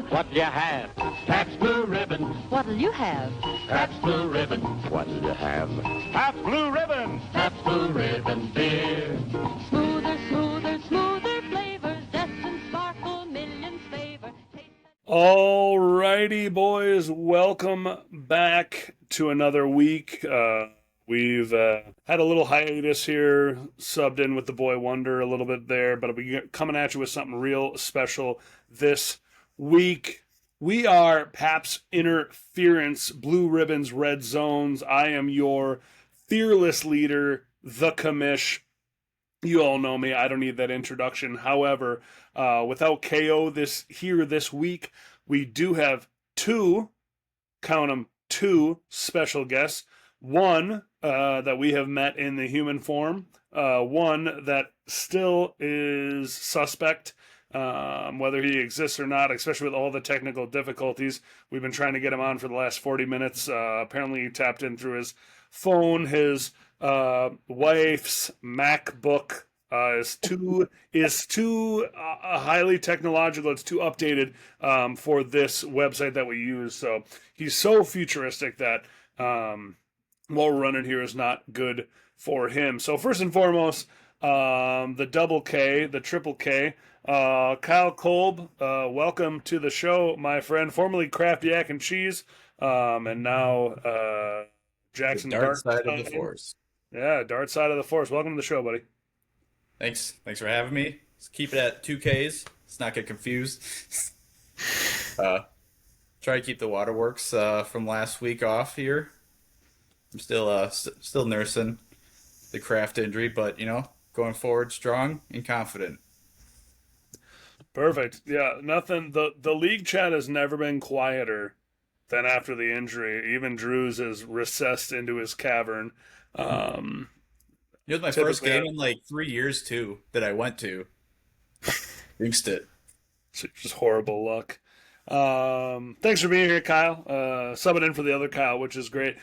What'll you have? Pabst Blue Ribbon. What'll you have? Pabst Blue Ribbon. What'll you have? Pabst Blue Ribbon. Pabst Blue Ribbon beer. Smoother, smoother, smoother flavors, zest and sparkle, millions favor. All righty, boys. Welcome back to another week. We've had a little hiatus here, subbed in with the boy Wonder a little bit there, but we're coming at you with something real special this week. We are Pabst Interference, Blue Ribbons, Red Zones. I am your fearless leader, the commish. You all know me. I don't need that introduction. However, without KO this week, we do have two special guests. One that we have met in the human form. One that still is suspect, whether he exists or not, especially with all the technical difficulties. We've been trying to get him on for the last 40 minutes. Apparently he tapped in through his phone. His wife's MacBook is too highly technological. It's too updated for this website that we use. So he's so futuristic that what we're running here is not good for him. So first and foremost, the double K, the triple K, Kyle Kolb, welcome to the show, my friend, formerly Kraft Yak and Cheese, and now Jackson Dark side of the force. Yeah, dark side of the force. Welcome to the show, buddy. Thanks for having me. Let's keep it at 2Ks. Let's not get confused. Try to keep the waterworks from last week off here. I'm still nursing the Kraft injury, but going forward strong and confident. Perfect. Yeah, nothing. The league chat has never been quieter than after the injury. Even Drews is recessed into his cavern. It was my first game in like 3 years too that I went to. Jinxed it. It's just horrible luck. Thanks for being here, Kyle. Subbing in for the other Kyle, which is great.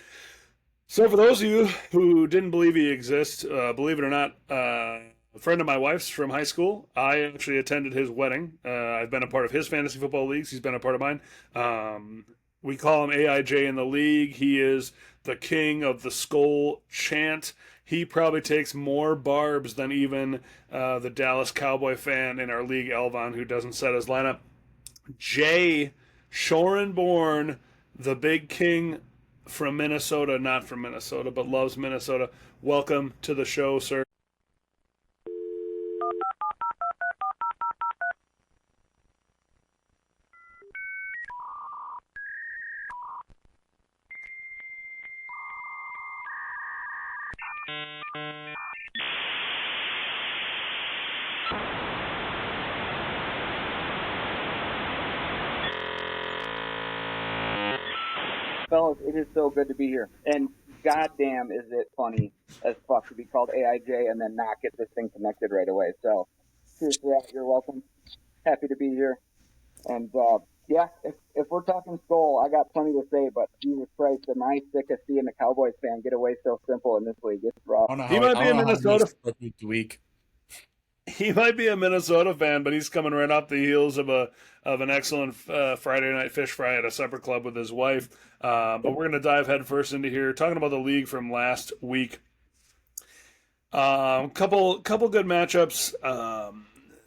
So for those of you who didn't believe he exists, believe it or not, a friend of my wife's from high school. I actually attended his wedding. I've been a part of his fantasy football leagues. He's been a part of mine. We call him AIJ in the league. He is the king of the skull chant. He probably takes more barbs than even the Dallas Cowboy fan in our league, Elvon, who doesn't set his lineup. Jay Shorenborn, the big king from Minnesota, not from Minnesota, but loves Minnesota. Welcome to the show, sir. Fellas, it is so good to be here. And goddamn is it funny as fuck to be called AIJ and then not get this thing connected right away. So, cheers to that. You're welcome. Happy to be here. And, yeah, if we're talking skull, I got plenty to say, but Jesus Christ, am I sick of seeing a Cowboys fan get away so simple in this league. It's rough. He might be a Minnesota week. He might be a Minnesota fan, but he's coming right off the heels of an excellent Friday night fish fry at a supper club with his wife. But we're going to dive headfirst into here, talking about the league from last week. Couple good matchups.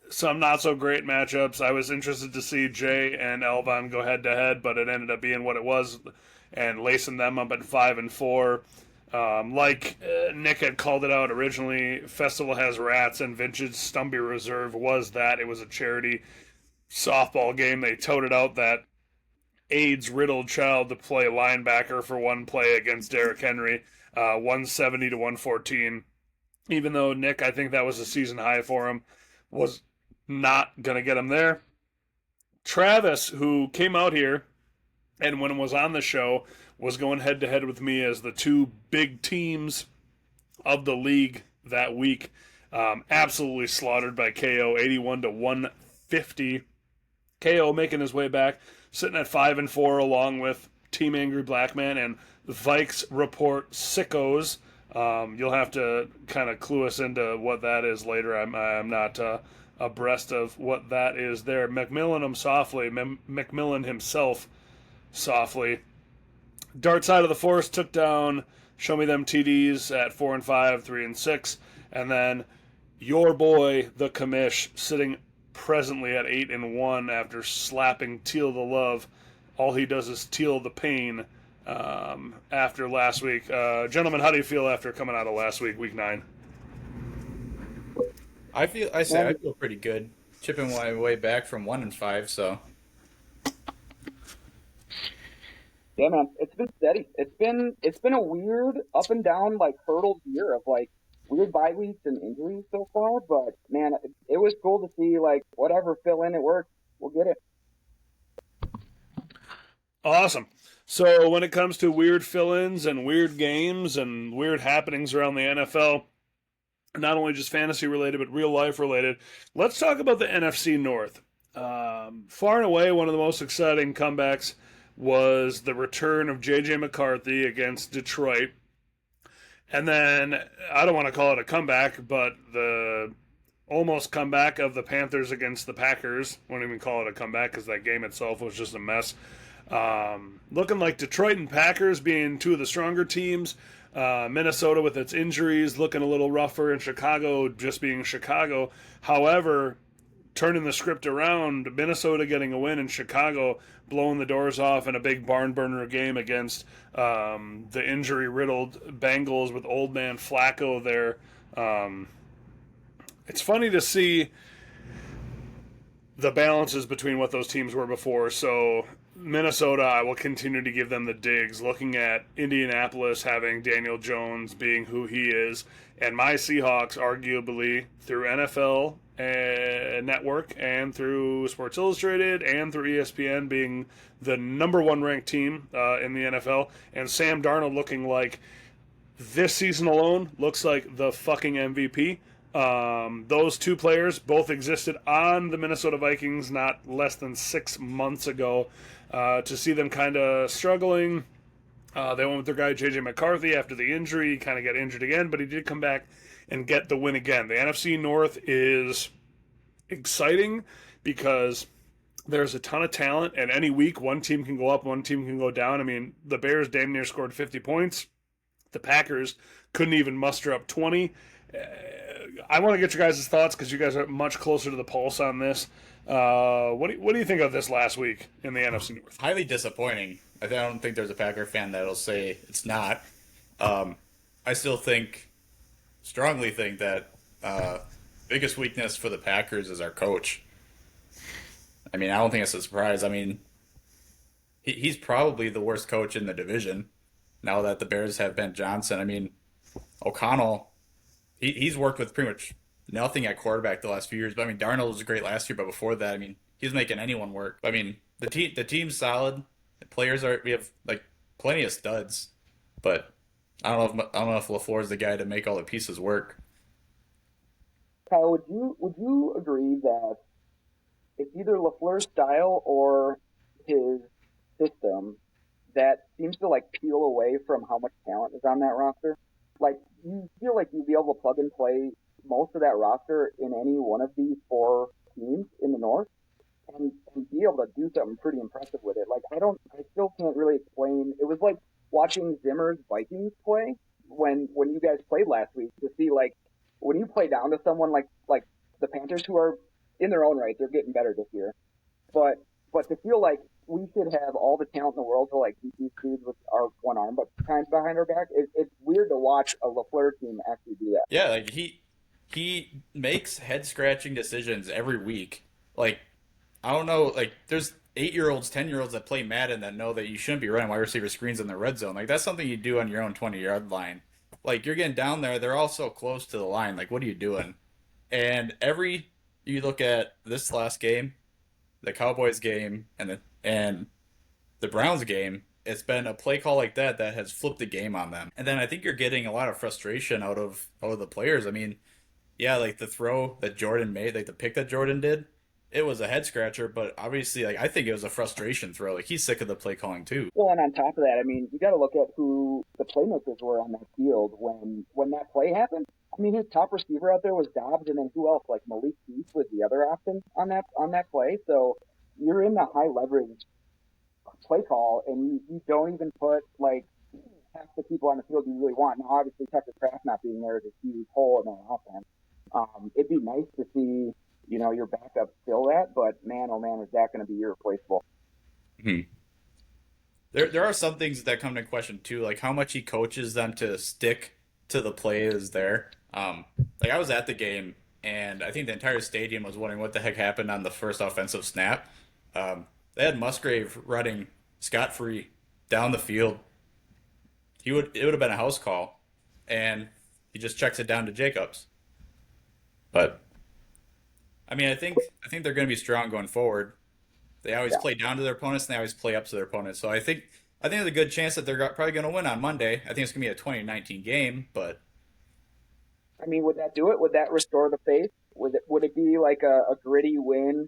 Some not so great matchups. I was interested to see Jay and Elvon go head to head, but it ended up being what it was, and lacing them up at 5-4. Nick had called it out originally, Festival has rats, and Vintage Stumpy Reserve was that. It was a charity softball game. They toted out that AIDS-riddled child to play linebacker for one play against Derrick Henry, 170 to 114. Even though Nick, I think that was a season high for him, was not going to get him there. Travis, who came out here and when it was on the show, was going head-to-head with me as the two big teams of the league that week. Absolutely slaughtered by KO, 81 to 150. KO making his way back, sitting at 5-4 along with Team Angry Black Man and Vikes Report Sickos. You'll have to kind of clue us into what that is later. I'm not abreast of what that is there. McMillan him softly, McMillan himself softly. Dark Side of the Force took down Show Me Them TDs at 4 and 5, 3 and 6, and then your boy the Commish sitting presently at 8 and 1 after slapping Teal the Love. All he does is teal the pain after last week. Gentlemen, how do you feel after coming out of last week, week 9? I feel pretty good. Chipping my way back from 1 and 5, so. Yeah, man, it's been steady. It's been a weird up and down like hurdled year of like weird bye weeks and injuries so far. But man, it was cool to see like whatever fill in it works, we'll get it. Awesome. So when it comes to weird fill-ins and weird games and weird happenings around the NFL, not only just fantasy related but real life related, let's talk about the NFC North. Far and away, one of the most exciting comebacks was the return of J.J. McCarthy against Detroit. And then, I don't want to call it a comeback, but the almost comeback of the Panthers against the Packers. Won't even call it a comeback because that game itself was just a mess. Looking like Detroit and Packers being two of the stronger teams. Minnesota with its injuries looking a little rougher, and Chicago just being Chicago. However, turning the script around, Minnesota getting a win and Chicago blowing the doors off in a big barn burner game against the injury-riddled Bengals with old man Flacco there. It's funny to see the balances between what those teams were before. So Minnesota, I will continue to give them the digs, looking at Indianapolis having Daniel Jones being who he is, and my Seahawks arguably through NFL Network and through Sports Illustrated and through ESPN being the number one ranked team in the NFL, and Sam Darnold looking like this season alone looks like the fucking MVP. Those two players both existed on the Minnesota Vikings not less than 6 months ago. To see them kind of struggling, they went with their guy J.J. McCarthy after the injury. He kind of got injured again, but he did come back and get the win again. The NFC North is exciting because there's a ton of talent, and any week one team can go up, one team can go down. I mean, the Bears damn near scored 50 points. The Packers couldn't even muster up 20. I want to get your guys' thoughts because you guys are much closer to the pulse on this. What do you think of this last week in the NFC North? Highly disappointing. I don't think there's a Packer fan that'll say it's not. I still strongly think that biggest weakness for the Packers is our coach. I mean, I don't think it's a surprise. I mean, he's probably the worst coach in the division now that the Bears have Ben Johnson. I mean, O'Connell, he's worked with pretty much nothing at quarterback the last few years. But I mean, Darnold was great last year, but before that, I mean, he's making anyone work. I mean, the team's solid. The players we have like plenty of studs, but I don't know if LaFleur is the guy to make all the pieces work. Kyle, would you agree that it's either LaFleur's style or his system that seems to like peel away from how much talent is on that roster? Like, you feel like you'd be able to plug and play most of that roster in any one of these four teams in the North and be able to do something pretty impressive with it. Like, I still can't really explain. It was like watching Zimmer's Vikings play when you guys played last week to see, like, when you play down to someone like the Panthers, who are in their own right, they're getting better this year. But to feel like we should have all the talent in the world to like beat these dudes with our one arm but times behind our back, it's weird to watch a LaFleur team actually do that. Yeah, like he makes head scratching decisions every week. Like, I don't know, like there's 8-year-olds, 10-year-olds that play Madden that know that you shouldn't be running wide receiver screens in the red zone. Like, that's something you do on your own 20-yard line. Like, you're getting down there, they're all so close to the line. Like, what are you doing? And you look at this last game, the Cowboys game, and the Browns game, it's been a play call like that has flipped the game on them. And then I think you're getting a lot of frustration out of the players. I mean, yeah, like the throw that Jordan made, like the pick that Jordan did, it was a head scratcher, but obviously, like, I think it was a frustration throw. Like, he's sick of the play calling too. Well, and on top of that, I mean, you got to look at who the playmakers were on that field when that play happened. I I mean, his top receiver out there was Dobbs, and then who else? Like Malik Heath was the other option on that play. So you're in the high leverage play call, and you don't even put like half the people on the field you really want. Now, obviously, Tucker Kraft not being there is a huge hole in their offense. It'd be nice to see, your backup fill that, but man, oh man, is that going to be irreplaceable? Hmm. There are some things that come into question too, like how much he coaches them to stick to the play is there. Like I was at the game, and I think the entire stadium was wondering what the heck happened on the first offensive snap. They had Musgrave running scot-free down the field. It would have been a house call, and he just checks it down to Jacobs. But I mean, I think they're going to be strong going forward. They always play down to their opponents, and they always play up to their opponents. So I think there's a good chance that they're probably going to win on Monday. I think it's going to be a 2019 game, but I mean, would that do it? Would that restore the faith? Would it be like a gritty win?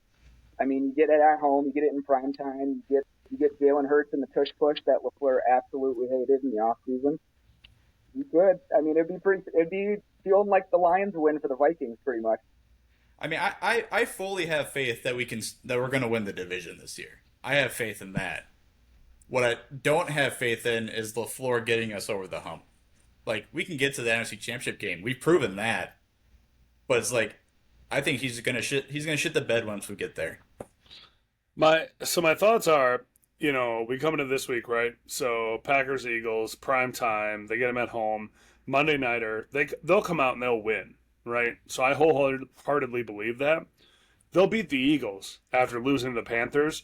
I mean, you get it at home, you get it in prime time, you get Jalen Hurts in the tush push that LaFleur absolutely hated in the off season. You could. I mean, it'd be feeling like the Lions win for the Vikings, pretty much. I mean, I fully have faith that we're going to win the division this year. I have faith in that. What I don't have faith in is LaFleur getting us over the hump. Like, we can get to the NFC Championship game. We've proven that. But it's like, I think he's gonna shit the bed once we get there. My thoughts are, we come into this week, right? So Packers, Eagles, prime time. They get them at home. Monday nighter. They'll come out and they'll win, right? So I wholeheartedly believe that. They'll beat the Eagles after losing to the Panthers,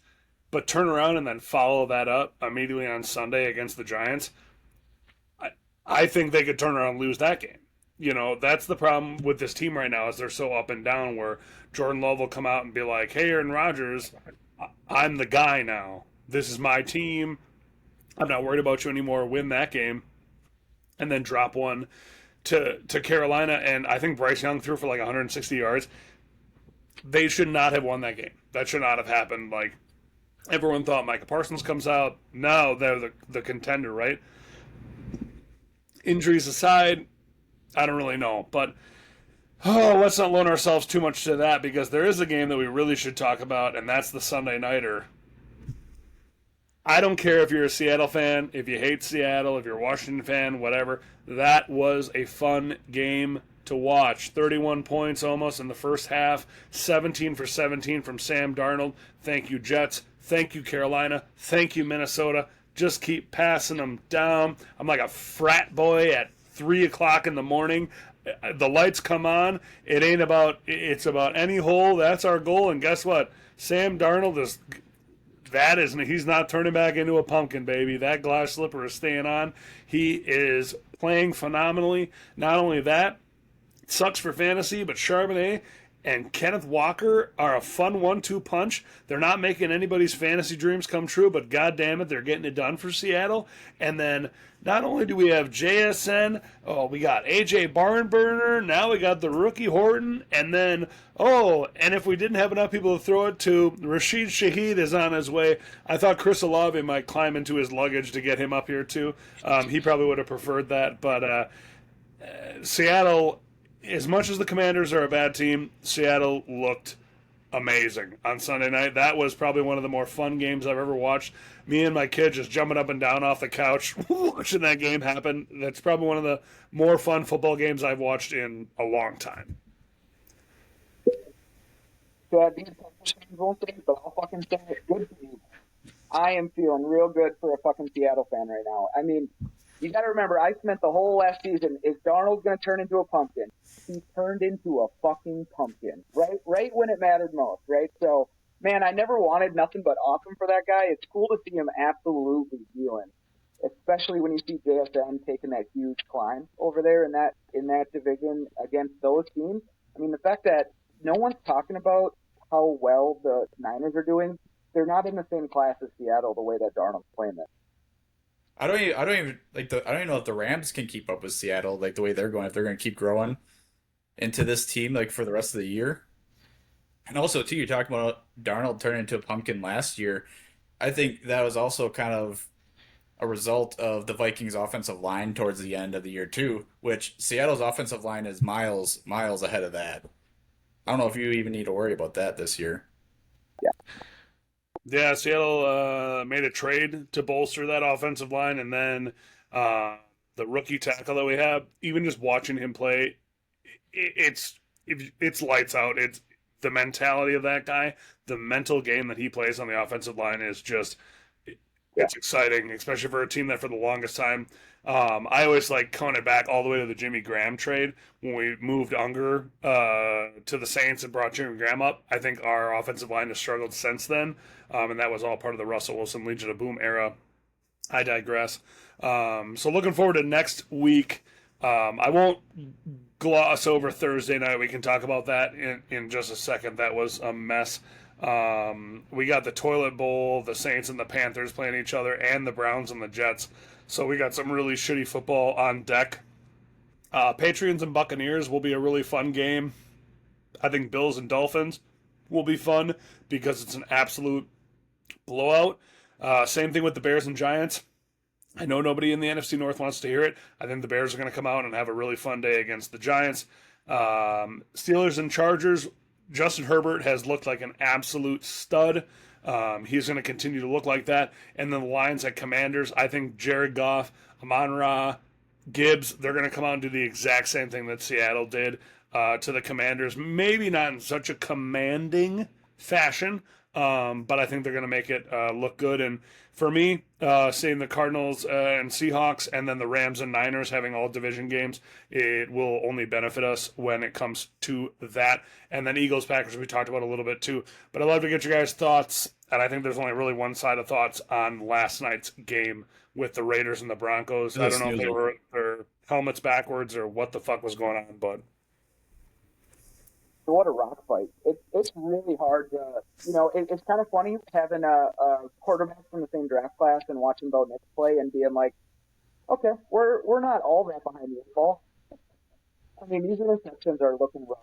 but turn around and then follow that up immediately on Sunday against the Giants. I think they could turn around and lose that game. That's the problem with this team right now is they're so up and down where Jordan Love will come out and be like, hey, Aaron Rodgers, I'm the guy now. This is my team. I'm not worried about you anymore. Win that game. And then drop one to Carolina. And I think Bryce Young threw for like 160 yards. They should not have won that game. That should not have happened. Like, everyone thought Micah Parsons comes out. No, they're the contender, right? Injuries aside, I don't really know. But let's not loan ourselves too much to that because there is a game that we really should talk about, and that's the Sunday Nighter. I don't care if you're a Seattle fan, if you hate Seattle, if you're a Washington fan, whatever. That was a fun game to watch. 31 points almost in the first half, 17 for 17 from Sam Darnold. Thank you, Jets. Thank you, Carolina. Thank you, Minnesota. Just keep passing them down. I'm like a frat boy at 3 o'clock in the morning. The lights come on. It's about any hole. That's our goal. And guess what? Sam Darnold he's not turning back into a pumpkin, baby. That glass slipper is staying on. He is playing phenomenally. Not only that, it sucks for fantasy, but Charbonnet and Kenneth Walker are a fun 1-2 punch. They're not making anybody's fantasy dreams come true, but god damn it, they're getting it done for Seattle. And then not only do we have JSN, we got AJ Barnburner, now we got the rookie Horton, and then, and if we didn't have enough people to throw it to, Rashid Shaheed is on his way. I thought Chris Olave might climb into his luggage to get him up here too. He probably would have preferred that, but Seattle, as much as the Commanders are a bad team, Seattle looked amazing on Sunday night. That was probably one of the more fun games I've ever watched. Me and my kid just jumping up and down off the couch watching that game happen. That's probably one of the more fun football games I've watched in a long time. So I think won't say, but I'll fucking say it. Good for you. I am feeling real good for a fucking Seattle fan right now. I mean, you got to remember, I spent the whole last season, is Darnold going to turn into a pumpkin? He turned into a fucking pumpkin, right when it mattered most, right? So, man, I never wanted nothing but awesome for that guy. It's cool to see him absolutely dealing, especially when you see JSN taking that huge climb over there in that division against those teams. I mean, the fact that no one's talking about how well the Niners are doing, they're not in the same class as Seattle the way that Darnold's playing this. I don't even know if the Rams can keep up with Seattle like the way they're going. If they're going to keep growing into this team like for the rest of the year, and also too, you're talking about Darnold turning into a pumpkin last year. I think that was also kind of a result of the Vikings' offensive line towards the end of the year too, which Seattle's offensive line is miles ahead of that. I don't know if you even need to worry about that this year. Yeah, Seattle made a trade to bolster that offensive line, and then the rookie tackle that we have, even just watching him play, it's lights out. It's the mentality of that guy, the mental game that he plays on the offensive line is just it's exciting, especially for a team that for the longest time. I always like coming it back all the way to the Jimmy Graham trade when we moved Unger to the Saints and brought Jimmy Graham up. I think our offensive line has struggled since then, and that was all part of the Russell Wilson Legion of Boom era. I digress. So looking forward to next week. I won't gloss over Thursday night. We can talk about that in just a second. That was a mess. We got the Toilet Bowl, the Saints and the Panthers playing each other, and the Browns and the Jets. So we got some really shitty football on deck. Patriots and Buccaneers will be a really fun game. I think Bills and Dolphins will be fun because it's an absolute blowout. Same thing with the Bears and Giants. I know nobody in the NFC North wants to hear it. I think the Bears are going to come out and have a really fun day against the Giants. Steelers and Chargers. Justin Herbert has looked like an absolute stud. He's going to continue to look like that. And then the Lions at Commanders. I think Jared Goff, Amon-Ra, Gibbs, they're going to come out and do the exact same thing that Seattle did to the Commanders. Maybe not in such a commanding fashion, but I think they're going to make it look good. And for me, seeing the Cardinals and Seahawks and then the Rams and Niners having all division games, it will only benefit us when it comes to that. And then Eagles, Packers, we talked about a little bit too. But I'd love to get your guys' thoughts. And I think there's only really one side of thoughts on last night's game with the Raiders and the Broncos. I don't know if they were their helmets backwards or what the fuck was going on, but What a rock fight. It's really hard to, it's kind of funny having a quarterback from the same draft class and watching Bo Nix play and being like, okay, we're not all that behind the eight ball. I mean, these interceptions are looking rough.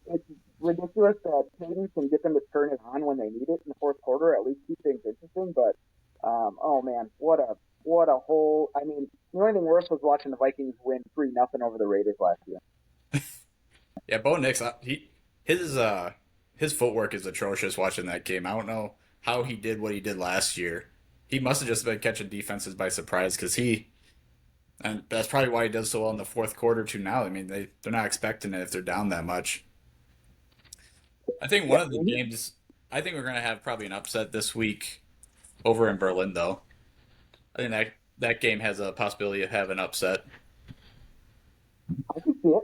It's ridiculous that Payton can get them to turn it on when they need it in the fourth quarter, at least keep things interesting, but oh man, what a whole, I mean, the only thing worse was watching the Vikings win 3-0 over the Raiders last year. Yeah, Bo Nix, his footwork is atrocious watching that game. I don't know how he did what he did last year. He must have just been catching defenses by surprise and that's probably why he does so well in the fourth quarter too now. I mean, they're not expecting it if they're down that much. I think one of the games, I think we're going to have probably an upset this week over in Berlin, though. I think that game has a possibility of having an upset. I can see it.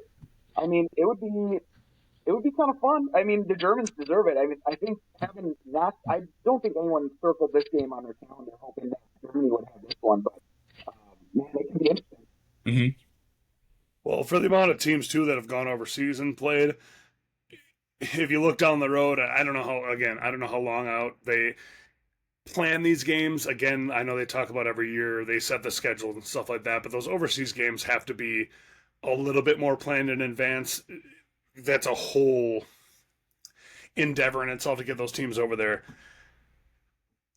I mean, it would be kind of fun. I mean, the Germans deserve it. I mean, I think I don't think anyone circled this game on their calendar hoping that Germany would have this one, but man, it can be interesting. Mm-hmm. well, for the amount of teams too that have gone overseas and played, if you look down the road, I don't know how long out they plan these games. Again, I know they talk about every year they set the schedule and stuff like that, but those overseas games have to be a little bit more planned in advance. That's a whole endeavor in itself to get those teams over there.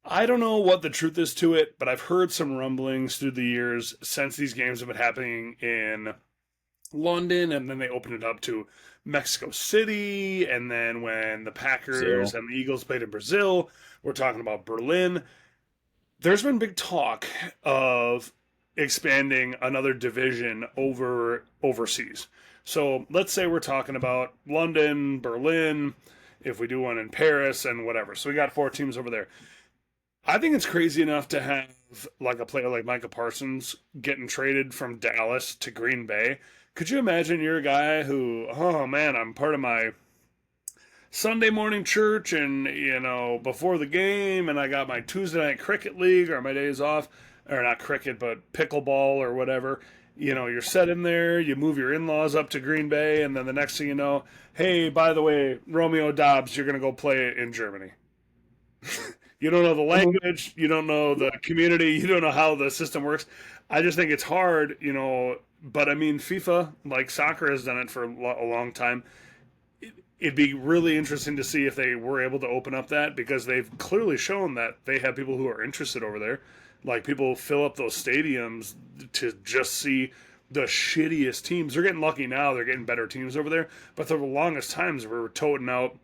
I don't know what the truth is to it, but I've heard some rumblings through the years since these games have been happening in London, and then they opened it up to Mexico City, and then when the Packers and the Eagles played in Brazil, we're talking about Berlin. There's been big talk of expanding another division overseas. So let's say we're talking about London, Berlin, if we do one in Paris and whatever. So we got 4 teams over there. I think it's crazy enough to have like a player like Micah Parsons getting traded from Dallas to Green Bay. Could you imagine you're a guy who, oh man, I'm part of my Sunday morning church and, before the game, and I got my Tuesday night cricket league or my days off, or not cricket, but pickleball or whatever. You're set in there, you move your in-laws up to Green Bay, and then the next thing you know, hey, by the way, Romeo Dobbs, you're going to go play in Germany. You don't know the language, you don't know the community, you don't know how the system works. I just think it's hard, but I mean, FIFA, like soccer has done it for a long time. it'd be really interesting to see if they were able to open up that, because they've clearly shown that they have people who are interested over there. Like, people fill up those stadiums to just see the shittiest teams. They're getting lucky now; they're getting better teams over there. But for the longest times, we were toting out,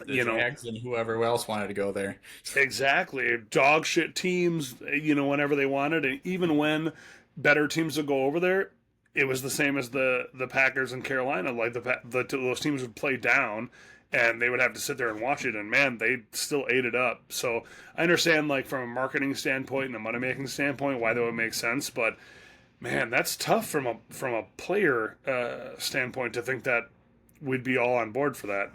The you know, Jags and whoever else wanted to go there. exactly dog shit teams. Whenever they wanted, and even when better teams would go over there, it was the same as the Packers in Carolina. Like, those teams would play down, and they would have to sit there and watch it. And man, they still ate it up. So I understand, like, from a marketing standpoint and a money making standpoint, why that would make sense. But man, that's tough from a player standpoint to think that we'd be all on board for that.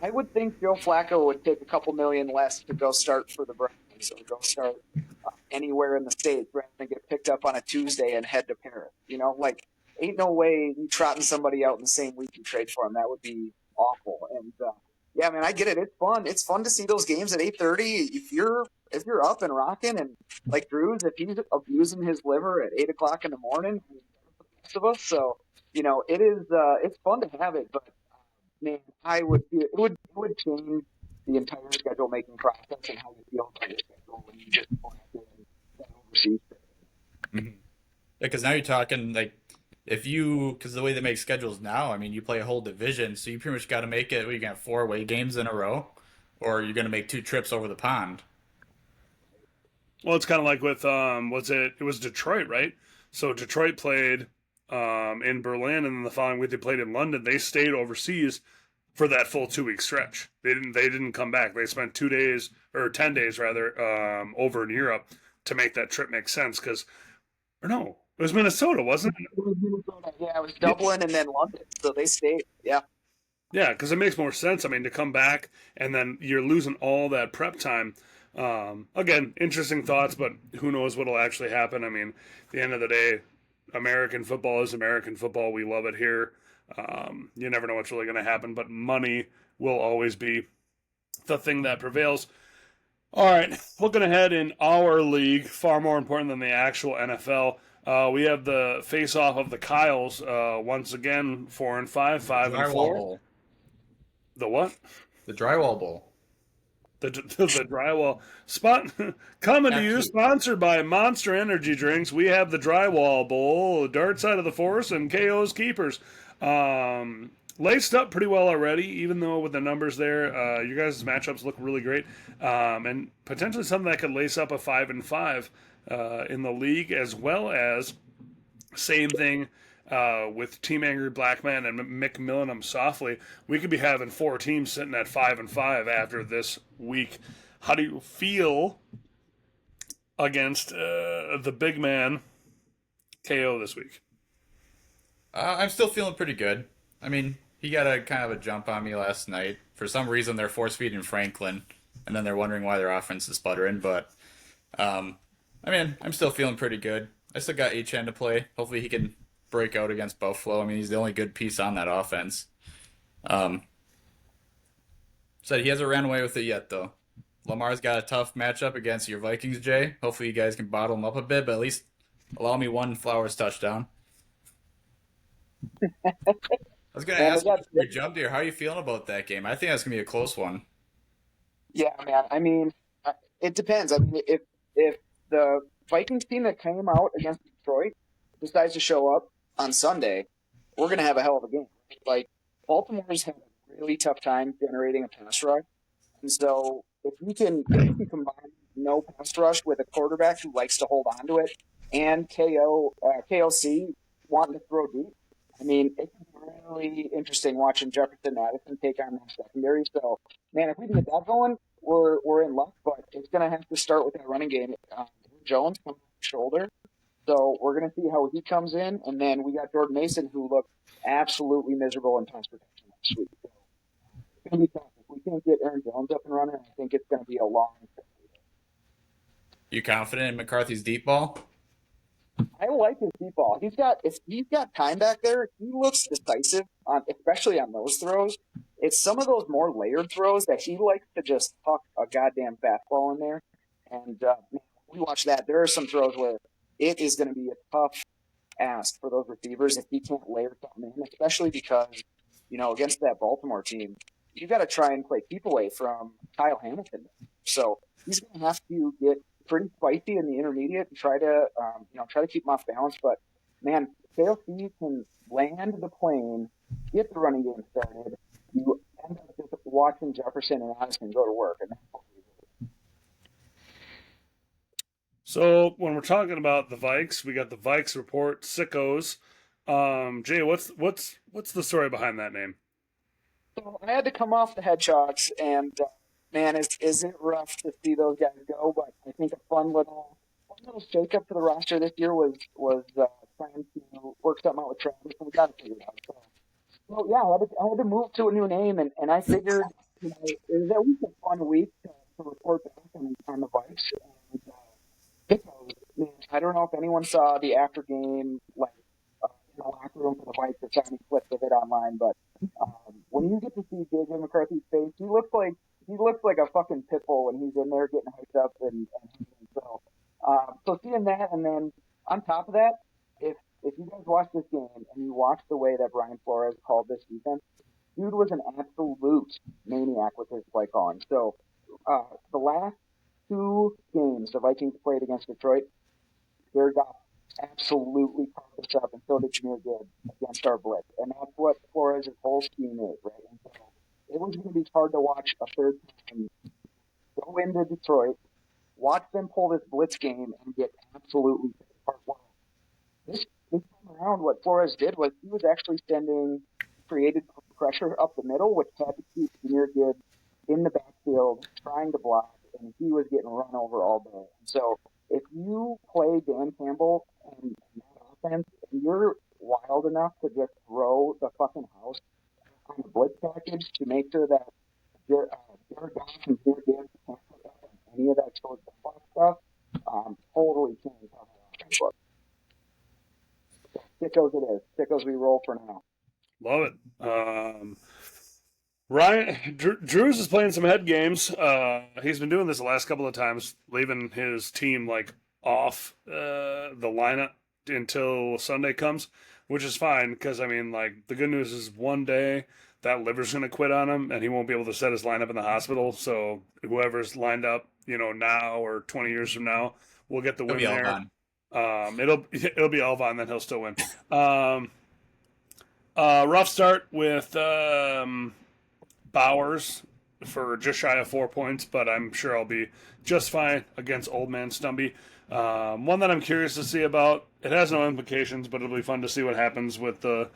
I would think Joe Flacco would take a couple million less to go start for the Browns or go start anywhere in the States rather than get picked up on a Tuesday and head to Paris. Like, ain't no way you trotting somebody out in the same week you trade for him. That would be awful. And yeah, man, I get it. It's fun. It's fun to see those games at 8:30. If you're up and rocking, and like Drews, if he's abusing his liver at 8 o'clock in the morning, the rest of us. So it is. It's fun to have it, but man, it would change the entire schedule making process and how you feel about your schedule when you just go after that overseas. Mm-hmm. Yeah, because now you're talking like because the way they make schedules now, I mean, you play a whole division, so you pretty much got to make it. You got 4 away games in a row, or you're going to make 2 trips over the pond. Well, it's kind of like with it was Detroit, right? So Detroit played in Berlin, and then the following week they played in London. They stayed overseas for that full 2-week stretch. They didn't come back. They spent 2 days, or 10 days rather, over in Europe to make that trip make sense. No, it was Minnesota, wasn't it? It was Minnesota. Yeah, it was Dublin and then London. So they stayed. Yeah. Yeah, because it makes more sense. I mean, to come back and then you're losing all that prep time. Again, interesting thoughts, but who knows what'll actually happen. I mean, at the end of the day, American football is American football. We love it here. You never know what's really going to happen, but money will always be the thing that prevails. All right, looking ahead in our league, far more important than the actual NFL. We have the face-off of the Kyles once again, 4-5, 5-4. Bowl. The what? The Drywall Bowl. The drywall spot coming to you, sponsored by Monster Energy Drinks. We have the Drywall Bowl, Dark Side of the Force, and KO's Keepers. Laced up pretty well already, even though with the numbers there, you guys' matchups look really great, and potentially something that could lace up a 5-5 in the league, as well as same thing with Team Angry Black Man and Mick Millenham Softly. We could be having 4 teams sitting at 5-5 after this week. How do you feel against the big man KO this week? I'm still feeling pretty good. I mean, he got a kind of a jump on me last night. For some reason, they're force feeding Franklin, and then they're wondering why their offense is sputtering. But I mean, I'm still feeling pretty good. I still got H.N. to play. Hopefully, he can break out against Buffalo. I mean, he's the only good piece on that offense. Said he hasn't ran away with it yet, though. Lamar's got a tough matchup against your Vikings, Jay. Hopefully, you guys can bottle him up a bit, but at least allow me 1 Flowers touchdown. I was going to ask you before we jumped here, how are you feeling about that game? I think that's going to be a close one. Yeah, man. I mean, it depends. I mean, if the Vikings team that came out against Detroit decides to show up on Sunday, we're going to have a hell of a game. Like, Baltimore's had a really tough time generating a pass rush. And so if you can combine no pass rush with a quarterback who likes to hold on to it and KOC wanting to throw deep, I mean, it's really interesting watching Jefferson Madison take on that secondary. So, man, if we can get that going, we're in luck. But it's going to have to start with that running game. Jones comes off the shoulder. So we're going to see how he comes in. And then we got Jordan Mason, who looked absolutely miserable in pass protection last week. So it's going to be tough. If we can't get Aaron Jones up and running, I think it's going to be a long season. You confident in McCarthy's deep ball? I like his deep ball. If he's got time back there, he looks decisive, especially on those throws. It's some of those more layered throws that he likes to just tuck a goddamn fastball in there. And we watch that. There are some throws where it is going to be a tough ask for those receivers if he can't layer something in, especially because against that Baltimore team, you got to try and play keep away from Kyle Hamilton. So he's going to have to get pretty spicy in the intermediate and try to keep him off balance. But man, KOC can land the plane, get the running game started. You end up just watching Jefferson and Addison go to work, and that's what we do. So when we're talking about the Vikes, we got the Vikes report, sickos. Jay, what's the story behind that name? So I had to come off the Hedgehogs, and man, is it rough to see those guys go? But I think a fun little shakeup for the roster this year was trying to work something out with Travis, and we got to figure it out. So yeah, I had to move to a new name, and I figured it was at least a fun week to report back on the Vikes. And man, I don't know if anyone saw the after game in the locker room for the Vikes. There's so many clips of it online, but when you get to see JJ McCarthy's face, he looks like a fucking pit bull when he's in there getting hyped up and so seeing that, and then on top of that, if you guys watch this game and you watch the way that Brian Flores called this defense, dude was an absolute maniac with his play calling. So the last two games the Vikings played against Detroit, Jared Goff absolutely carved us up, and so did Jameer Gibbs against our blitz. And that's what Flores' whole scheme is, right? And so it was going to be hard to watch a third time go into Detroit, watch them pull this blitz game, and get absolutely apart. This time around, what Flores did was he was actually sending created pressure up the middle, which had to keep Jameer Gibbs in the backfield trying to block, and he was getting run over all day. And so if you play Dan Campbell and that offense, and you're wild enough to just throw the fucking house on the blitz package to make sure that Jared Goff and Jared Gibbs can't put up on any of that short stuff, totally change how that offense looks. Sickos it is. Sickos we roll for now. Love it. Ryan Drews is playing some head games. He's been doing this the last couple of times, leaving his team off the lineup until Sunday comes, which is fine because the good news is one day that liver's going to quit on him and he won't be able to set his lineup in the hospital. So whoever's lined up, now or 20 years from now, will get the win there. It'll be Elvon, then he'll still win. Rough start with Bowers for just shy of 4 points, but I'm sure I'll be just fine against Old Man Stumby. One that I'm curious to see about. It has no implications, but it'll be fun to see what happens with the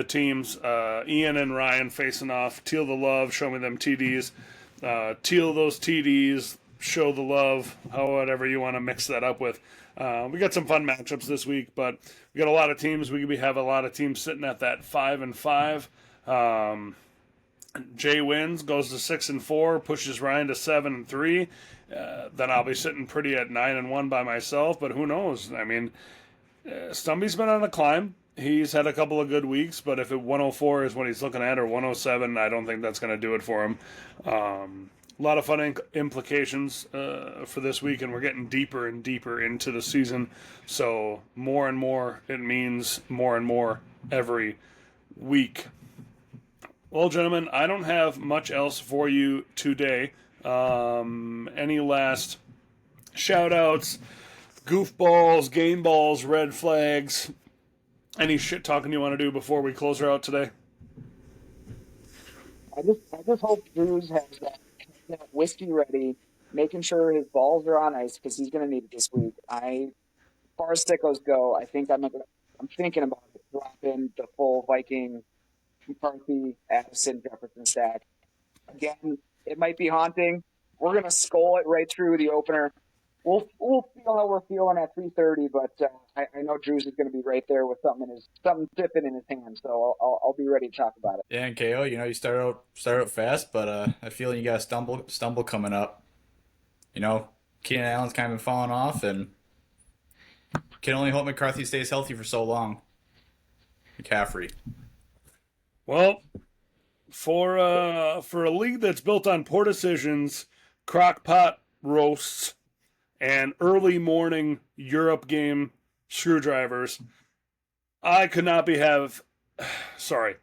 teams. Ian and Ryan facing off. Teal the love, show me them TDs. Teal those TDs, show the love, however you want to mix that up with. We got some fun matchups this week, but we got a lot of teams. We have a lot of teams sitting at that 5-5. Jay wins, goes to 6-4, pushes Ryan to 7-3. Then I'll be sitting pretty at 9-1 by myself. But who knows? Stumby's been on a climb. He's had a couple of good weeks, but if 104 is what he's looking at, or 107, I don't think that's going to do it for him. A lot of fun implications for this week, and we're getting deeper and deeper into the season. So more and more, it means more and more every week. Well, gentlemen, I don't have much else for you today. Any last shout-outs, goofballs, game balls, red flags, any shit talking you want to do before we close her out today? I just hope Drews has that whiskey ready, making sure his balls are on ice because he's going to need it this week. As far as sickos go, I think I'm thinking about it, dropping the full Viking McCarthy, Addison, Jefferson stack. Again, it might be haunting. We're going to skull it right through the opener. We'll feel how we're feeling at 3:30, but I know Drews is going to be right there with something sipping in his hand, so I'll be ready to talk about it. Yeah, and KO, you start out fast, but I feel you got a stumble coming up. Keenan Allen's kind of been falling off, and can only hope McCarthy stays healthy for so long. McCaffrey. Well, for a league that's built on poor decisions, crock pot roasts, and early morning Europe game screwdrivers, I could not be sorry.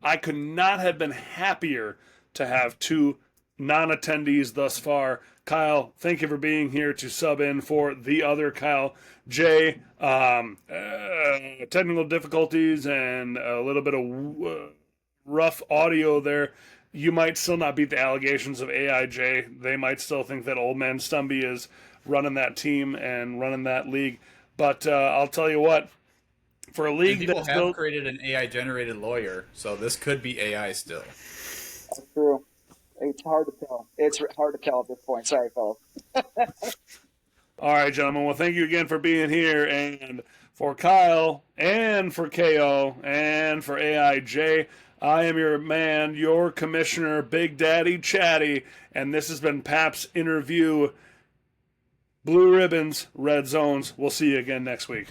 I could not have been happier to have two non-attendees thus far. Kyle, thank you for being here to sub in for the other Kyle. Jay, technical difficulties and a little bit of rough audio there. You might still not beat the allegations of AIJ. They might still think that old man Stumby is running that team and running that league. But I'll tell you what, for a league people that's have built, created an AI generated lawyer, so this could be AI still. That's true. It's hard to tell. It's hard to tell at this point. Sorry, fellas. all right, gentlemen. Well, thank you again for being here, and for Kyle, and for KO, and for AIJ. I am your man, your commissioner, Big Daddy Chatty, and this has been Pabst Interview. Blue Ribbons, Red Zones. We'll see you again next week.